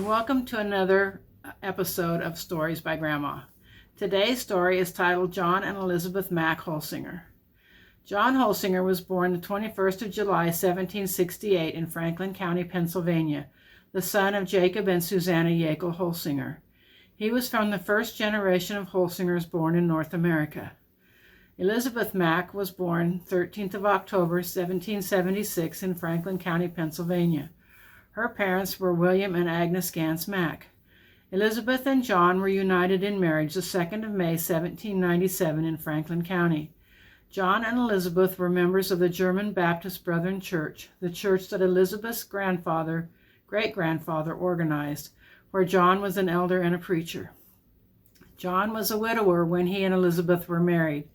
and welcome to another episode of Stories by Grandma. Today's story is titled John and Elizabeth Mack Holsinger. John Holsinger was born the 21st of July, 1768 in Franklin County, Pennsylvania, the son of Jacob and Susanna Yackel Holsinger. He was from the first generation of Holsingers born in North America. Elizabeth Mack was born 13th of October, 1776 in Franklin County, Pennsylvania. Her parents were William and Agnes Gance Mack. Elizabeth and John were united in marriage the 2nd of May, 1797 in Franklin County. John and Elizabeth were members of the German Baptist Brethren Church, the church that Elizabeth's great-grandfather organized, where John was an elder and a preacher. John was a widower when he and Elizabeth were married.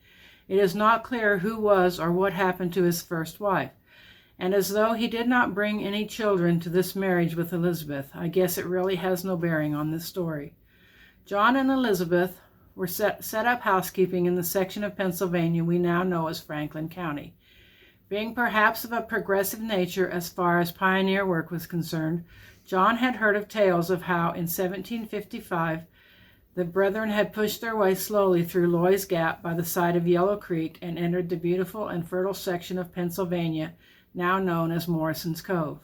It is not clear who was or what happened to his first wife. And as though he did not bring any children to this marriage with Elizabeth, I guess it really has no bearing on this story. John and Elizabeth were set up housekeeping in the section of Pennsylvania we now know as Franklin County. Being perhaps of a progressive nature as far as pioneer work was concerned, John had heard of tales of how in 1755 the Brethren had pushed their way slowly through Loy's Gap by the side of Yellow Creek and entered the beautiful and fertile section of Pennsylvania now known as Morrison's Cove.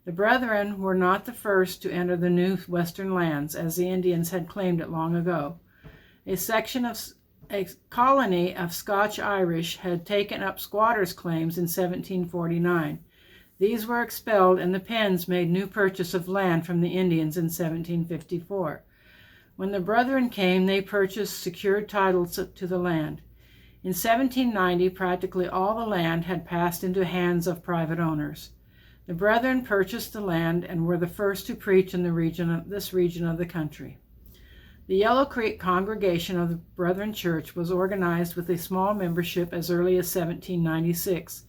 The Brethren were not the first to enter the new western lands, as the Indians had claimed it long ago. A colony of Scotch-Irish had taken up squatters' claims in 1749. These were expelled, and the Penns made new purchase of land from the Indians in 1754. When the Brethren came, they purchased secured titles to the land. In 1790, practically all the land had passed into hands of private owners. The Brethren purchased the land and were the first to preach in this region of the country. The Yellow Creek congregation of the Brethren Church was organized with a small membership as early as 1796.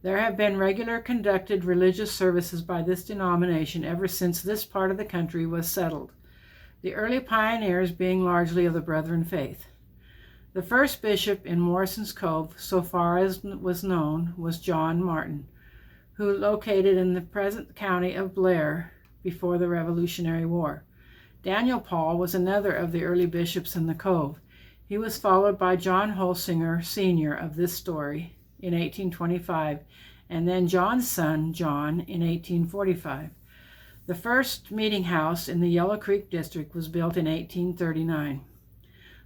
There have been regular conducted religious services by this denomination ever since this part of the country was settled, the early pioneers being largely of the Brethren faith. The first bishop in Morrison's Cove, so far as was known, was John Martin, who located in the present county of Blair before the Revolutionary War. Daniel Paul was another of the early bishops in the Cove. He was followed by John Holsinger, Sr. of this story, in 1825, and then John's son, John, in 1845. The first meeting house in the Yellow Creek district was built in 1839.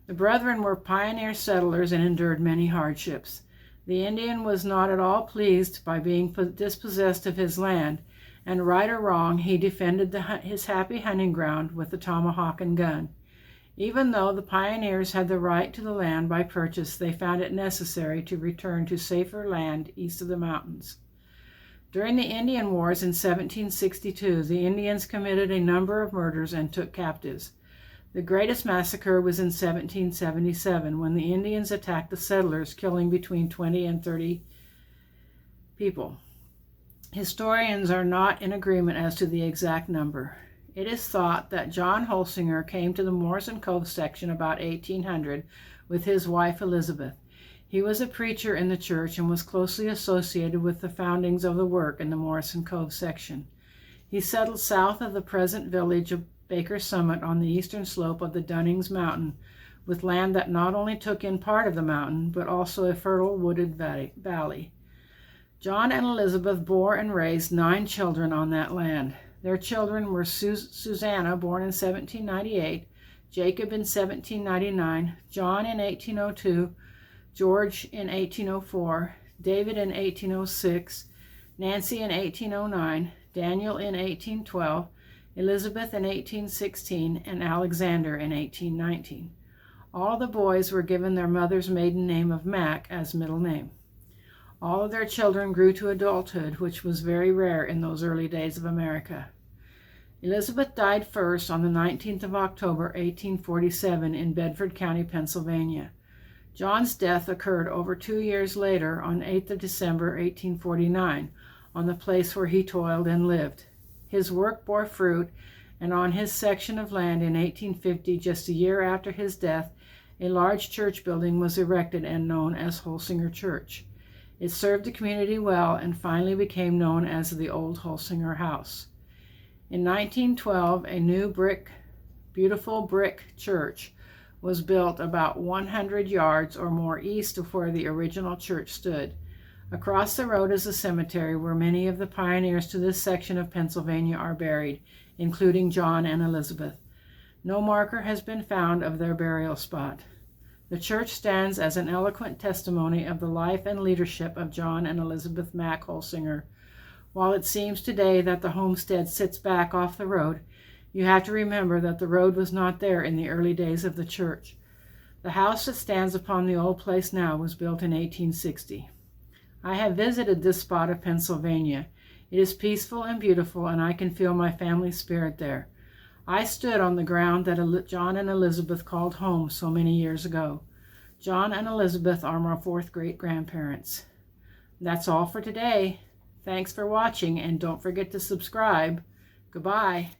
The Brethren were pioneer settlers and endured many hardships. The Indian was not at all pleased by being dispossessed of his land, and right or wrong, he defended his happy hunting ground with the tomahawk and gun. Even though the pioneers had the right to the land by purchase, they found it necessary to return to safer land east of the mountains. During the Indian Wars in 1762, the Indians committed a number of murders and took captives. The greatest massacre was in 1777, when the Indians attacked the settlers, killing between 20 and 30 people. Historians are not in agreement as to the exact number. It is thought that John Holsinger came to the Morrison Cove section about 1800 with his wife Elizabeth. He was a preacher in the church and was closely associated with the foundings of the work in the Morrison Cove section. He settled south of the present village of Baker Summit on the eastern slope of the Dunnings Mountain, with land that not only took in part of the mountain, but also a fertile wooded valley. John and Elizabeth bore and raised 9 children on that land. Their children were Susanna, born in 1798, Jacob in 1799, John in 1802, George in 1804, David in 1806, Nancy in 1809, Daniel in 1812, Elizabeth in 1816, and Alexander in 1819. All the boys were given their mother's maiden name of Mack as middle name. All of their children grew to adulthood, which was very rare in those early days of America. Elizabeth died first on the 19th of October, 1847, in Bedford County, Pennsylvania. John's death occurred over 2 years later, on 8th of December, 1849, on the place where he toiled and lived. His work bore fruit, and on his section of land in 1850, just a year after his death, a large church building was erected and known as Holsinger Church. It served the community well and finally became known as the Old Holsinger House. In 1912, a new beautiful brick church was built about 100 yards or more east of where the original church stood. Across the road is a cemetery where many of the pioneers to this section of Pennsylvania are buried, including John and Elizabeth. No marker has been found of their burial spot. The church stands as an eloquent testimony of the life and leadership of John and Elizabeth Mack Holsinger. While it seems today that the homestead sits back off the road, you have to remember that the road was not there in the early days of the church. The house that stands upon the old place now was built in 1860. I have visited this spot of Pennsylvania. It is peaceful and beautiful, and I can feel my family's spirit there. I stood on the ground that John and Elizabeth called home so many years ago. John and Elizabeth are my fourth great-grandparents. That's all for today. Thanks for watching, and don't forget to subscribe. Goodbye.